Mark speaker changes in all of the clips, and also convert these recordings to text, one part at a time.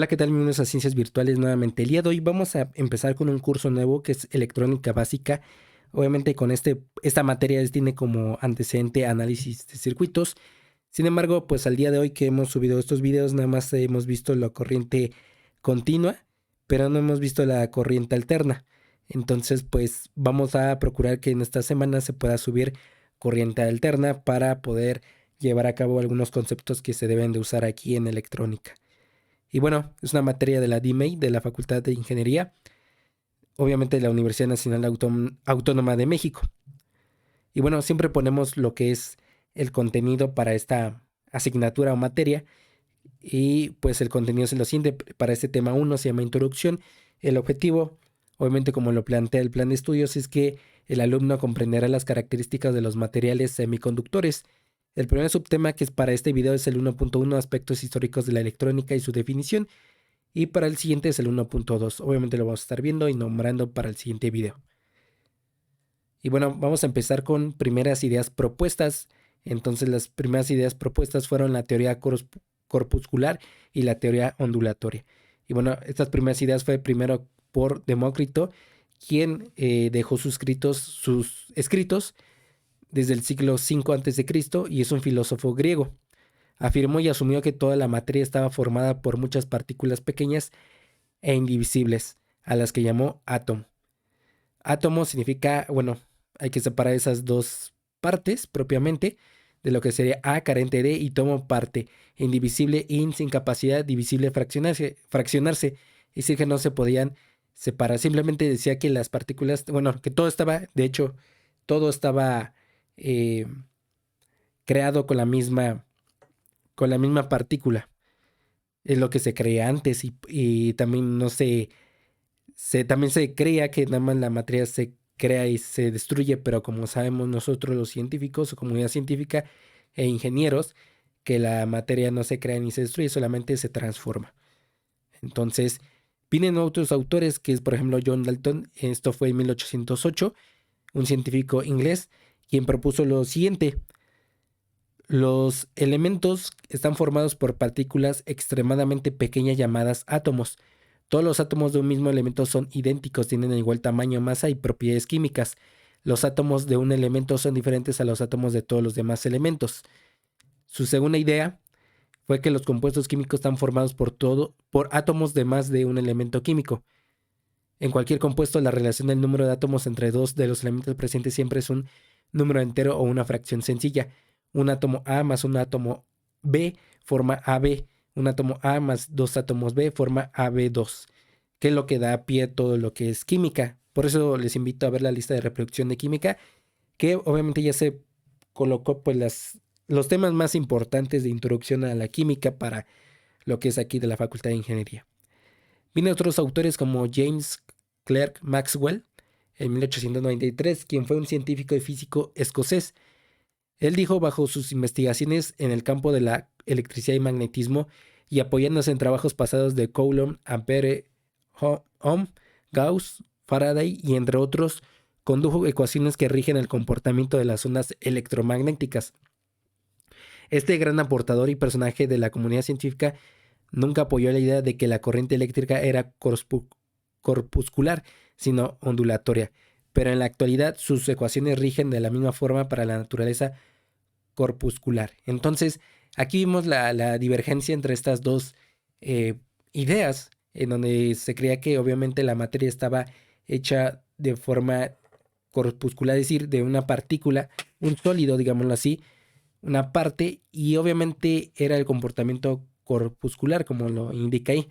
Speaker 1: Hola, ¿qué tal? Bienvenidos a Ciencias Virtuales nuevamente. El día de hoy vamos a empezar con un curso nuevo que es Electrónica Básica. Obviamente con esta materia tiene como antecedente análisis de circuitos. Sin embargo, pues al día de hoy que hemos subido estos videos, nada más hemos visto la corriente continua, pero no hemos visto la corriente alterna. Entonces, pues vamos a procurar que en esta semana se pueda subir corriente alterna para poder llevar a cabo algunos conceptos que se deben de usar aquí en electrónica. Y bueno, es una materia de la DIMEI, de la Facultad de Ingeniería, obviamente de la Universidad Nacional Autónoma de México. Y bueno, siempre ponemos lo que es el contenido para esta asignatura o materia. Y pues el contenido es lo siguiente. Para este tema 1 se llama Introducción. El objetivo, obviamente como lo plantea el plan de estudios, es que el alumno comprenderá las características de los materiales semiconductores. El primer subtema que es para este video es el 1.1, aspectos históricos de la electrónica y su definición. Y para el siguiente es el 1.2. Obviamente lo vamos a estar viendo y nombrando para el siguiente video. Y bueno, vamos a empezar con primeras ideas propuestas. Entonces las primeras ideas propuestas fueron la teoría corpuscular y la teoría ondulatoria. Y bueno, estas primeras ideas fue primero por Demócrito, quien dejó sus escritos desde el siglo V a.C. y es un filósofo griego. Afirmó y asumió que toda la materia estaba formada por muchas partículas pequeñas e indivisibles, a las que llamó átomo. Átomo significa, bueno, hay que separar esas dos partes propiamente, de lo que sería A carente de y tomo parte, indivisible, sin capacidad, divisible, fraccionarse, es decir, que no se podían separar. Simplemente decía que las partículas, bueno, que todo estaba, de hecho, todo estaba eh, creado con la misma partícula. Es lo que se creía antes y también no también se creía que nada más la materia se crea y se destruye, pero como sabemos nosotros los científicos o comunidad científica e ingenieros, que la materia no se crea ni se destruye, solamente se transforma. Entonces, vienen otros autores, que es por ejemplo John Dalton, esto fue en 1808, un científico inglés, quien propuso lo siguiente: los elementos están formados por partículas extremadamente pequeñas llamadas átomos. Todos los átomos de un mismo elemento son idénticos, tienen igual tamaño, masa y propiedades químicas. Los átomos de un elemento son diferentes a los átomos de todos los demás elementos. Su segunda idea fue que los compuestos químicos están formados por átomos de más de un elemento químico. En cualquier compuesto, la relación del número de átomos entre dos de los elementos presentes siempre es un número entero o una fracción sencilla. Un átomo A más un átomo B forma AB. Un átomo A más dos átomos B forma AB2, que es lo que da pie a todo lo que es química. Por eso les invito a ver la lista de reproducción de química, que obviamente ya se colocó pues los temas más importantes de introducción a la química para lo que es aquí de la Facultad de Ingeniería. Vienen otros autores como James Clerk Maxwell, en 1893, quien fue un científico y físico escocés. Él dijo, bajo sus investigaciones en el campo de la electricidad y magnetismo y apoyándose en trabajos pasados de Coulomb, Ampere, Ohm, Gauss, Faraday y entre otros, condujo ecuaciones que rigen el comportamiento de las ondas electromagnéticas. Este gran aportador y personaje de la comunidad científica nunca apoyó la idea de que la corriente eléctrica era corpuscular, sino ondulatoria, pero en la actualidad sus ecuaciones rigen de la misma forma para la naturaleza corpuscular. Entonces, aquí vimos la divergencia entre estas dos ideas, en donde se creía que obviamente la materia estaba hecha de forma corpuscular, es decir, de una partícula, un sólido, digámoslo así, una parte, y obviamente era el comportamiento corpuscular, como lo indica ahí.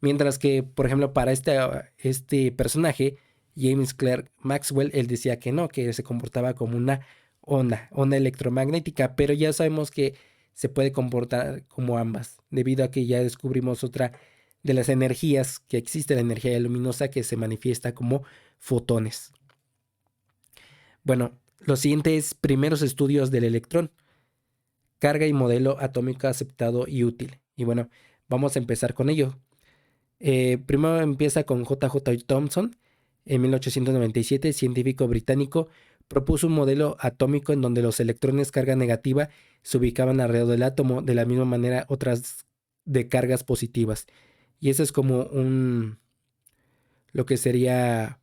Speaker 1: Mientras que, por ejemplo, para este personaje, James Clerk Maxwell, él decía que no, que se comportaba como una onda electromagnética, pero ya sabemos que se puede comportar como ambas, debido a que ya descubrimos otra de las energías que existe, la energía luminosa, que se manifiesta como fotones. Bueno, lo siguiente es primeros estudios del electrón, carga y modelo atómico aceptado y útil. Y bueno, vamos a empezar con ello. Primero empieza con J.J. Thomson. En 1897, científico británico, propuso un modelo atómico en donde los electrones carga negativa se ubicaban alrededor del átomo, de la misma manera otras de cargas positivas. Y eso es como lo que sería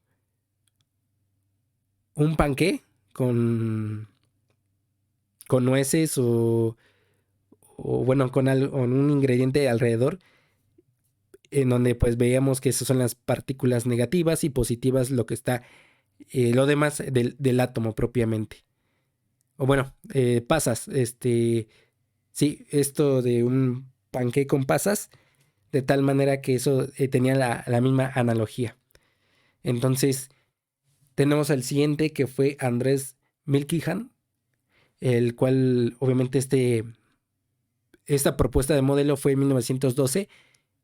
Speaker 1: un panqué con nueces o bueno, con un ingrediente alrededor, en donde pues veíamos que esas son las partículas negativas y positivas, lo que está, lo demás del átomo propiamente. O bueno, pasas, sí, esto de un panqué con pasas, de tal manera que eso tenía la misma analogía. Entonces, tenemos al siguiente que fue Andrés Milkhan, el cual obviamente esta propuesta de modelo fue en 1912,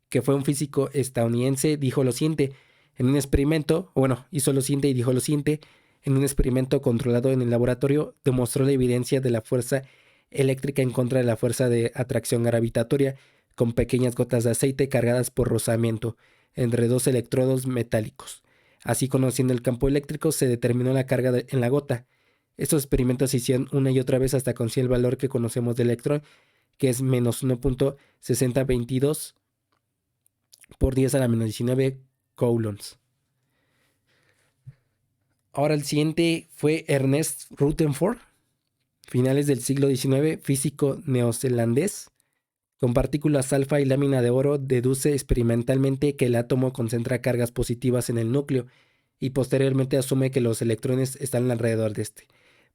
Speaker 1: que fue un físico estadounidense, dijo lo siguiente, en un experimento, o bueno, hizo lo siguiente y dijo lo siguiente, en un experimento controlado en el laboratorio, demostró la evidencia de la fuerza eléctrica en contra de la fuerza de atracción gravitatoria con pequeñas gotas de aceite cargadas por rozamiento entre dos electrodos metálicos. Así, conociendo el campo eléctrico, se determinó la carga en la gota. Estos experimentos se hicieron una y otra vez hasta conseguir el valor que conocemos del electrón, que es menos 1.6022 por 10 a la menos 19 coulombs. Ahora el siguiente fue Ernest Rutherford, finales del siglo XIX, físico neozelandés. Con partículas alfa y lámina de oro, deduce experimentalmente que el átomo concentra cargas positivas en el núcleo y posteriormente asume que los electrones están alrededor de este.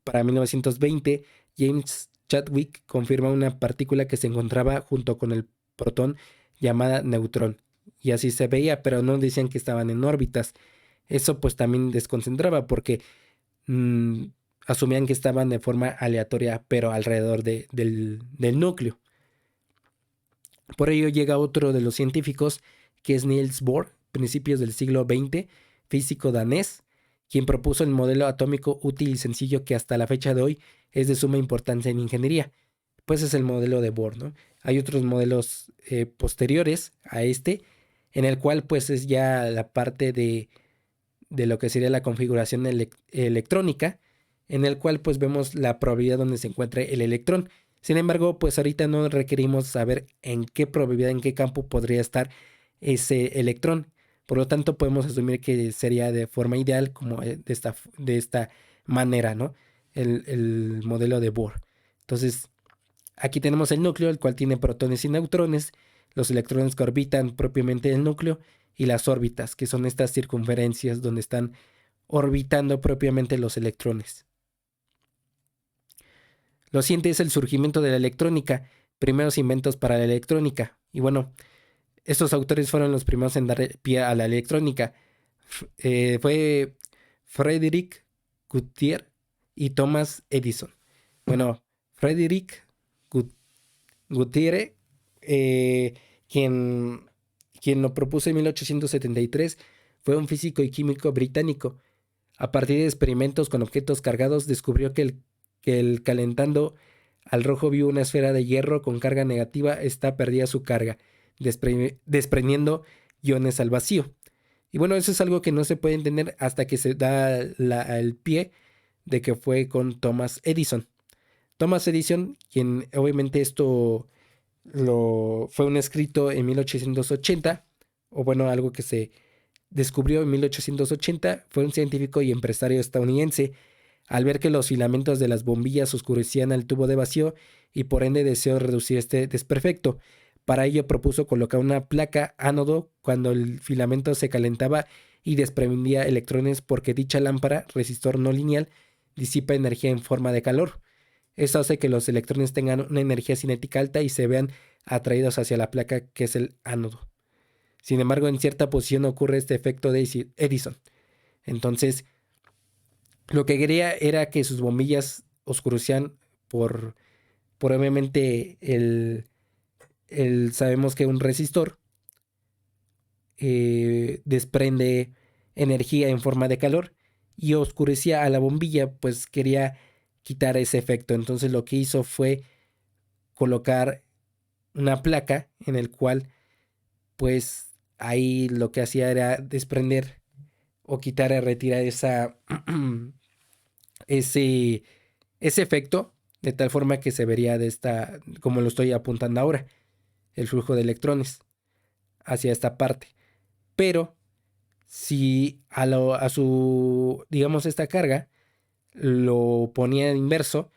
Speaker 1: Para 1920, James Chadwick confirma una partícula que se encontraba junto con el protón llamada neutrón. Y así se veía, pero no decían que estaban en órbitas. Eso pues también desconcentraba porque mmm, asumían que estaban de forma aleatoria, pero alrededor del núcleo. Por ello llega otro de los científicos, que es Niels Bohr, principios del siglo XX, físico danés, quien propuso el modelo atómico útil y sencillo que hasta la fecha de hoy es de suma importancia en ingeniería. Pues es el modelo de Bohr, ¿no? Hay otros modelos posteriores a este, en el cual pues es ya la parte de lo que sería la configuración electrónica, en el cual pues vemos la probabilidad donde se encuentre el electrón. Sin embargo, pues ahorita no requerimos saber en qué probabilidad, en qué campo podría estar ese electrón. Por lo tanto, podemos asumir que sería de forma ideal como de esta manera, ¿no? El modelo de Bohr. Entonces, aquí tenemos el núcleo, el cual tiene protones y neutrones, los electrones que orbitan propiamente el núcleo y las órbitas, que son estas circunferencias donde están orbitando propiamente los electrones. Lo siguiente es el surgimiento de la electrónica, primeros inventos para la electrónica. Y bueno, estos autores fueron los primeros en dar pie a la electrónica. Fue Frederick Gutiérrez y Thomas Edison. Bueno, Frederick Gutiérrez, quien lo propuso en 1873, fue un físico y químico británico. A partir de experimentos con objetos cargados, descubrió que el calentando al rojo vivo una esfera de hierro con carga negativa, esta perdía su carga, desprendiendo iones al vacío. Y bueno, eso es algo que no se puede entender hasta que se da el pie de que fue con Thomas Edison. Thomas Edison, quien obviamente esto fue un escrito en 1880, o bueno, algo que se descubrió en 1880, fue un científico y empresario estadounidense. Al ver que los filamentos de las bombillas oscurecían el tubo de vacío y por ende deseó reducir este desperfecto. Para ello propuso colocar una placa ánodo cuando el filamento se calentaba y desprendía electrones, porque dicha lámpara, resistor no lineal, disipa energía en forma de calor. Esto hace que los electrones tengan una energía cinética alta y se vean atraídos hacia la placa, que es el ánodo. Sin embargo, en cierta posición ocurre este efecto de Edison. Entonces, lo que quería era que sus bombillas oscurecían por obviamente sabemos que un resistor desprende energía en forma de calor y oscurecía a la bombilla, pues quería quitar ese efecto. Entonces lo que hizo fue colocar una placa en el cual pues ahí lo que hacía era desprender o quitar o retirar ese, ese efecto, de tal forma que se vería de esta, como lo estoy apuntando ahora, el flujo de electrones. hacia esta parte. Pero si a su, digamos, esta carga lo ponía en inverso,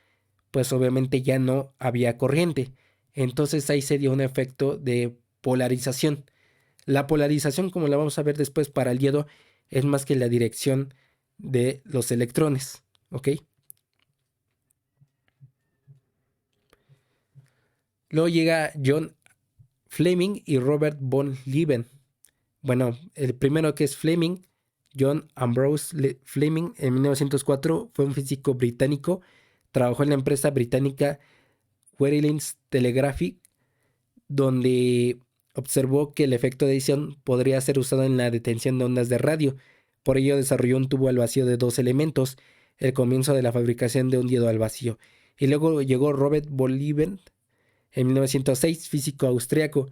Speaker 1: pues obviamente ya no había corriente. Entonces ahí se dio un efecto de polarización. La polarización, como la vamos a ver después para el diodo, es más que la dirección de los electrones, ¿ok? Luego llega John Fleming y Robert von Lieben. Bueno, el primero que es Fleming, John Ambrose Fleming, en 1904 fue un físico británico. Trabajó en la empresa británica Werelins Telegraphic, donde observó que el efecto de edición podría ser usado en la detención de ondas de radio. Por ello desarrolló un tubo al vacío de dos elementos, el comienzo de la fabricación de un diodo al vacío. Y luego llegó Robert von Lieben en 1906, físico austriaco.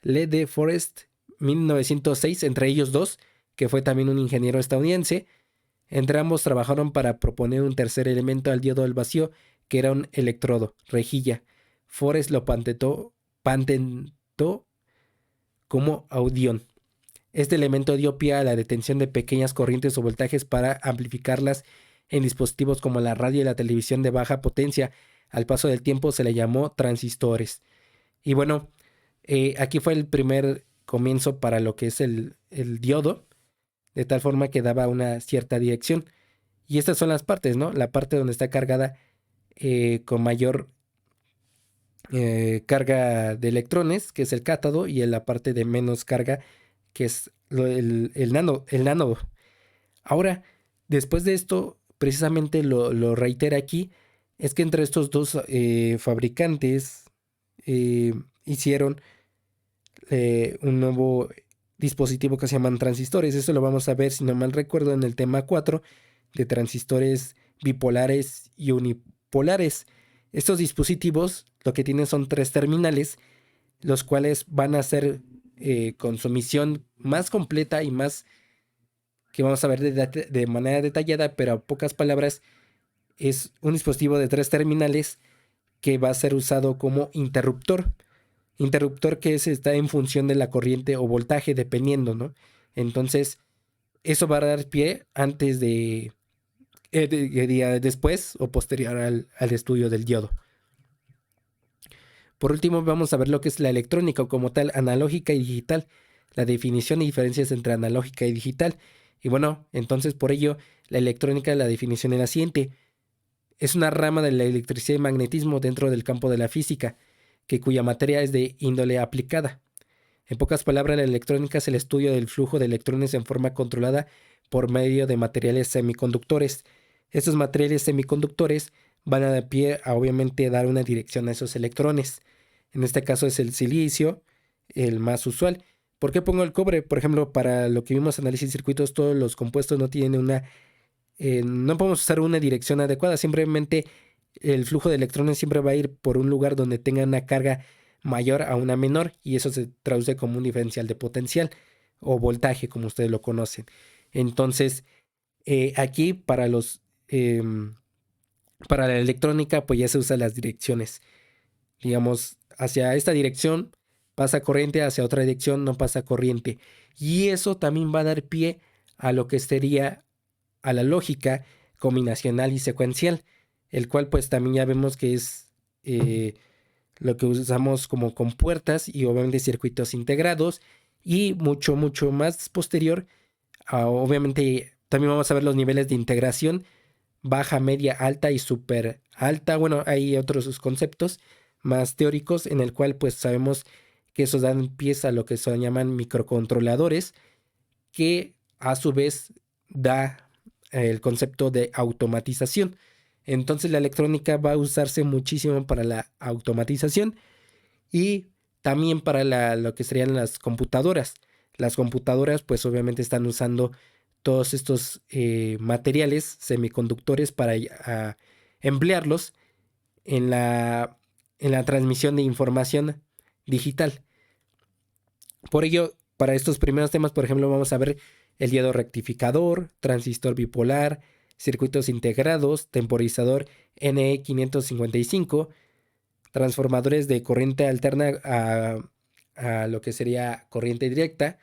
Speaker 1: Le de Forest, 1906, entre ellos dos, que fue también un ingeniero estadounidense. Entre ambos trabajaron para proponer un tercer elemento al diodo del vacío, que era un electrodo, rejilla. Forest lo patentó como audión. Este elemento dio pie a la detención de pequeñas corrientes o voltajes para amplificarlas en dispositivos como la radio y la televisión de baja potencia. Al paso del tiempo se le llamó transistores. Y bueno, aquí fue el primer comienzo para lo que es el diodo, de tal forma que daba una cierta dirección. Y estas son las partes, ¿no? La parte donde está cargada con mayor carga de electrones, que es el cátodo, y en la parte de menos carga, que es el nánodo. Ahora, después de esto, precisamente lo reitera aquí, es que entre estos dos fabricantes eh, hicieron un nuevo dispositivo que se llaman transistores. Eso lo vamos a ver, si no mal recuerdo, en el tema 4 de transistores bipolares y unipolares. Estos dispositivos lo que tienen son tres terminales, los cuales van a ser con su misión más completa y más que vamos a ver de manera detallada, pero a pocas palabras, es un dispositivo de tres terminales que va a ser usado como interruptor. Interruptor que está en función de la corriente o voltaje, dependiendo, ¿no? Entonces, eso va a dar pie antes después o posterior al estudio del diodo. Por último, vamos a ver lo que es la electrónica como tal, analógica y digital, la definición y diferencias entre analógica y digital. Y bueno, entonces por ello, la electrónica, la definición es la siguiente. Es una rama de la electricidad y magnetismo dentro del campo de la física, cuya materia es de índole aplicada. En pocas palabras, la electrónica es el estudio del flujo de electrones en forma controlada por medio de materiales semiconductores. Estos materiales semiconductores van a dar pie a obviamente dar una dirección a esos electrones. En este caso es el silicio, el más usual. ¿Por qué pongo el cobre? Por ejemplo, para lo que vimos análisis de circuitos, todos los compuestos no tienen no podemos usar una dirección adecuada. Simplemente el flujo de electrones siempre va a ir por un lugar donde tenga una carga mayor a una menor, y eso se traduce como un diferencial de potencial o voltaje, como ustedes lo conocen. Entonces, aquí para la electrónica, pues ya se usan las direcciones. Digamos, hacia esta dirección pasa corriente, hacia otra dirección no pasa corriente. Y eso también va a dar pie a lo que sería a la lógica combinacional y secuencial, el cual pues también ya vemos que es lo que usamos como compuertas y obviamente circuitos integrados, y mucho más posterior, obviamente también vamos a ver los niveles de integración, baja, media, alta y súper alta. Bueno, hay otros conceptos más teóricos en el cual pues sabemos que esos dan pie a lo que se llaman microcontroladores, que a su vez da el concepto de automatización. Entonces la electrónica va a usarse muchísimo para la automatización y también para lo que serían las computadoras. Las computadoras pues obviamente están usando todos estos materiales semiconductores para emplearlos en la transmisión de información digital. Por ello, para estos primeros temas, por ejemplo, vamos a ver el diodo rectificador, transistor bipolar, circuitos integrados, temporizador NE555, transformadores de corriente alterna a lo que sería corriente directa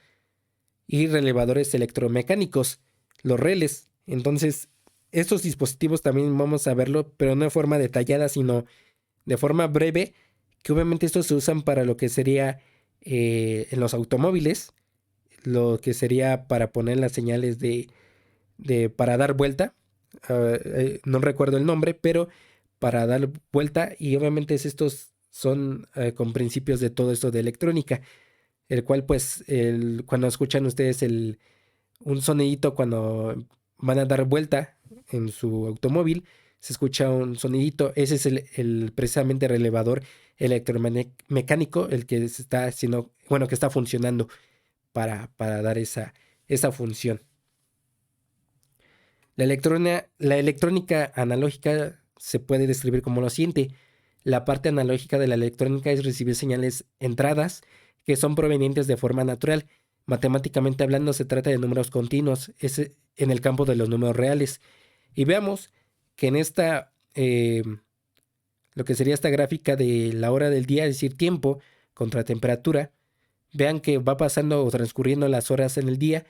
Speaker 1: y relevadores electromecánicos, los reles. Entonces, estos dispositivos también vamos a verlo, pero no de forma detallada, sino de forma breve, que obviamente estos se usan para lo que sería en los automóviles, lo que sería para poner las señales para dar vuelta. No recuerdo el nombre, pero para dar vuelta, y obviamente estos son con principios de todo esto de electrónica, el cual pues cuando escuchan ustedes un sonidito cuando van a dar vuelta en su automóvil, se escucha un sonidito. Ese es el precisamente relevador electromecánico, el que se está haciendo, bueno, que está funcionando para dar esa función. La electrónica analógica se puede describir como lo siguiente. La parte analógica de la electrónica es recibir señales entradas que son provenientes de forma natural. Matemáticamente hablando, se trata de números continuos, es en el campo de los números reales. Y veamos que en lo que sería esta gráfica de la hora del día, es decir, tiempo contra temperatura, vean que va pasando o transcurriendo las horas en el día,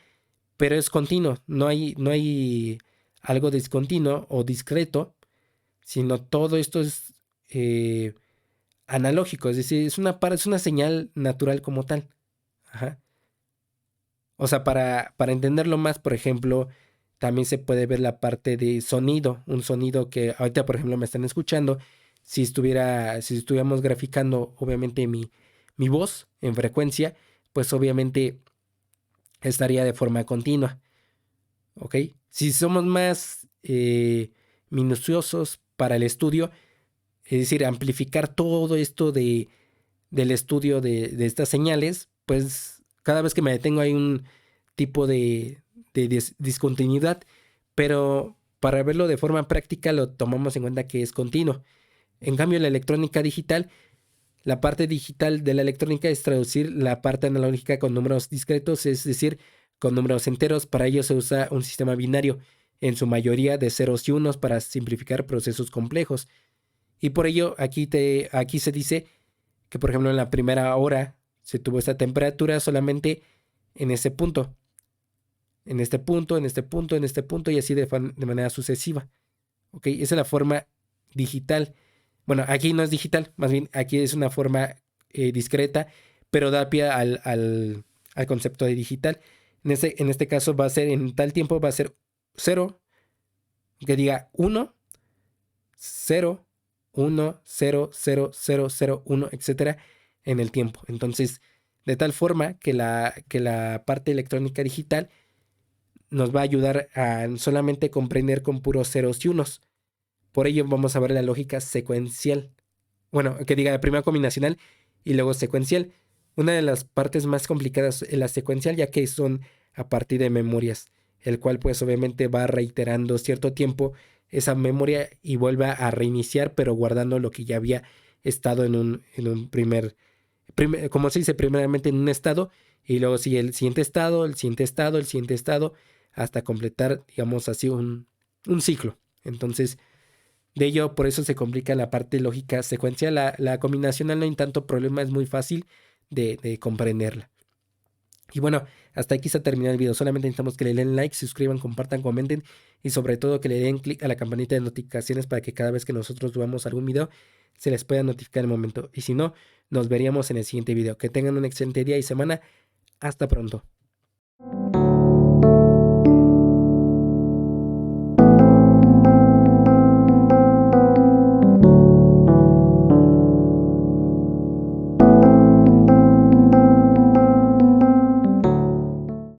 Speaker 1: pero es continuo, no hay algo discontinuo o discreto, sino todo esto es analógico, es decir, es una señal natural como tal. Ajá. O sea, para entenderlo más, por ejemplo, también se puede ver la parte de sonido, un sonido que ahorita, por ejemplo, me están escuchando. Si estuviéramos graficando, obviamente, mi voz en frecuencia, pues obviamente estaría de forma continua, ¿ok? Si somos más minuciosos para el estudio, es decir, amplificar todo esto del estudio de estas señales, pues cada vez que me detengo hay un tipo de discontinuidad, pero para verlo de forma práctica lo tomamos en cuenta que es continuo. En cambio, la electrónica digital, la parte digital de la electrónica es traducir la parte analógica con números discretos, es decir, con números enteros. Para ello se usa un sistema binario, en su mayoría de ceros y unos, para simplificar procesos complejos. Y por ello aquí se dice que, por ejemplo, en la primera hora se tuvo esta temperatura solamente en ese punto, en este punto, en este punto, en este punto, y así de manera sucesiva. ¿Ok? Esa es la forma digital. Bueno, aquí no es digital, más bien aquí es una forma discreta, pero da pie al concepto de digital. En este caso va a ser, en tal tiempo va a ser 0, que diga 1, 0, 1, 0, 0, 0, 0, 1, etcétera, en el tiempo. Entonces, de tal forma que la parte electrónica digital nos va a ayudar a solamente comprender con puros ceros y unos. Por ello vamos a ver la lógica secuencial. Bueno, que diga primero combinacional y luego secuencial. Una de las partes más complicadas es la secuencial, ya que son a partir de memorias, el cual pues obviamente va reiterando cierto tiempo esa memoria y vuelve a reiniciar, pero guardando lo que ya había estado en un como se dice, primeramente en un estado, y luego sigue el siguiente estado, el siguiente estado, el siguiente estado, hasta completar, digamos así, un ciclo. Entonces, de ello, por eso se complica la parte lógica secuencial. La combinacional no hay tanto problema, es muy fácil de comprenderla. Y bueno, hasta aquí se ha terminado el video. Solamente necesitamos que le den like, se suscriban, compartan, comenten y sobre todo que le den clic a la campanita de notificaciones para que cada vez que nosotros subamos algún video se les pueda notificar en el momento. Y si no, nos veríamos en el siguiente video. Que tengan un excelente día y semana. Hasta pronto.